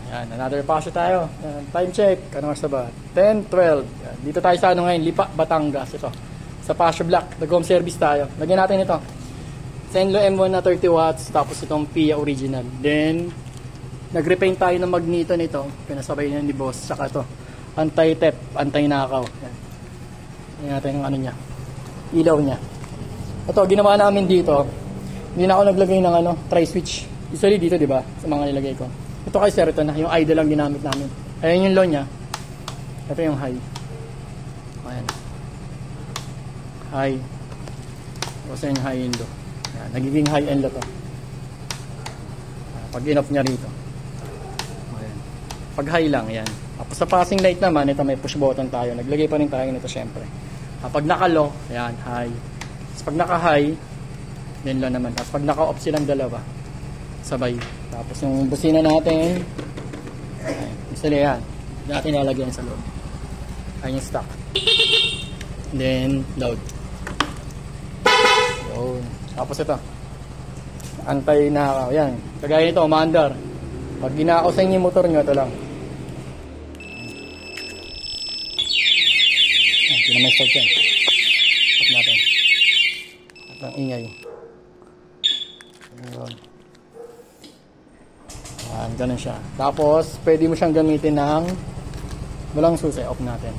Yan, another pasyo tayo. Yan, time check. Ano oras na ba? 10:12. Yan, dito tayo sa ano ngayon, Lipa, Batangas. Ito. Sa pasyo block, nag-home service tayo. Lagyan natin ito. Zenlo M1 na 30 watts, tapos itong PIA original. Then, nag-repaint tayo ng magneto nito. Pinasabay niya ni boss. Saka ito, anti-theft, anti-nakaw. Yan. Yan natin yung ano niya. Ilaw niya. Ito, ginawa namin dito. Hindi na ako naglagay ng ano, tri-switch. Usually dito, di ba? Sa mga nilagay ko. Ito kay sir, ito na. Yung idle lang ginamit namin. Ayan yung low niya. Ito yung high. Ayan. High. Tapos yung high and low. Ayan. Nagiging high and low to. Pag in-off niya rito. Ayan. Pag high lang, ayan. Tapos sa passing light naman, ito may push button tayo. Naglagay pa rin tayo nito syempre. Pag naka-low, ayan, high. Tapos pag naka-high, then low naman. Tapos pag naka-off silang dalawa, sabay. Tapos yung busina natin, ayan, isali yan. Natin ilalagyan sa loob. Ayan yung stock. Then, loud. Yun. Tapos ito. Antay na, ayan. Kagaya nito, umaandar. Pag ginakaw sa inyo yung motor nyo, ito lang. Ayan, hindi naman start yan. Stop natin. At ang ingay. Ayan. Ayan, ganun siya. Tapos, pwede mo siyang gamitin ng walang susi. Off natin.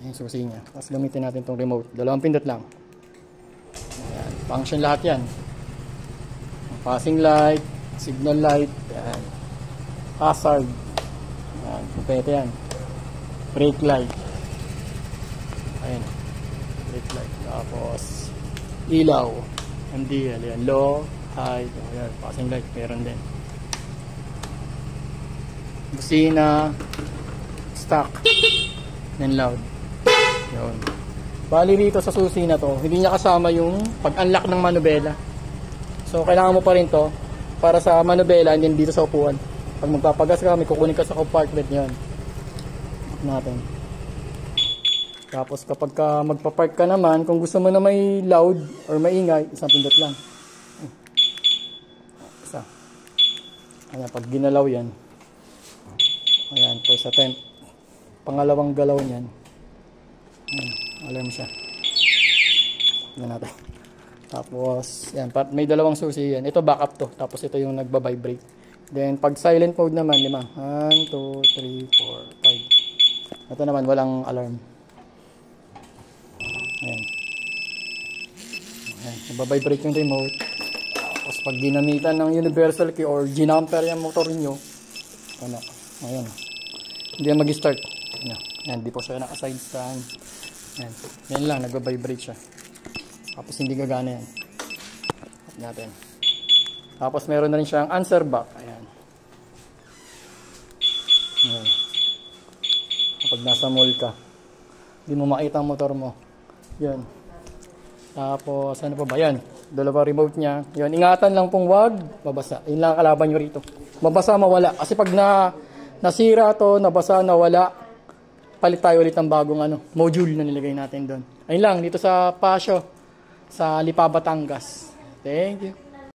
Ayan, susi niya. Tapos gamitin natin itong remote. Dalawang pindot lang. Ayan, function lahat yan. Passing light, signal light, ayan. Hazard. Ayan, pwede yan. Brake light. Ayan. Brake light. Tapos, ilaw. MDL. Ayan, low. High, ayan, passing light, meron din. Busina, stock, then loud. Yun. Bali rito sa susi na to, hindi niya kasama yung pag-unlock ng manubela. So, kailangan mo pa rin to para sa manubela and then dito sa upuan. Pag magpapagas ka, may kukunin ka sa compartment yan. Natin. Tapos kapag ka magpapark ka naman, kung gusto mo na may loud or maingay, isang pindot lang. Isa. Ayan, pag ginalaw yan. Ayan, po sa temp. Pangalawang galaw niyan. Ayan, alarm siya. Ayan natin. Tapos, yan, may dalawang susi yan. Ito backup to. Tapos ito yung nagba-vibrate. Then, pag silent mode naman, 5. 1, 2, 3, 4, 5. Ito naman, walang alarm. Ayan. Ayan, nagba-vibrate yung remote. Tapos, pag ginamitan ng universal key or ginamper yung motor nyo, ano, ayan. Hindi na mag-start. Ayan, di po siya naka-side stand. Ayan, yan lang, nagba-vibrate siya. Tapos hindi gagana yan. Natin. Tapos meron na rin siyang answer back. Ayan. Ayan. Kapag nasa mall ka, hindi mo makita ang motor mo. Yan. Tapos ano pa ba? Yan. Dalawa remote niya. Yan. Ingatan lang pong wag mabasa. Yun lang kalaban nyo rito. Mabasa, mawala. Kasi pag nasira to, nabasa, nawala, palit tayo ulit ng bagong module na nilagay natin doon. Ayun lang. Dito sa Pasyo. Sa Lipa, Batangas. Thank you.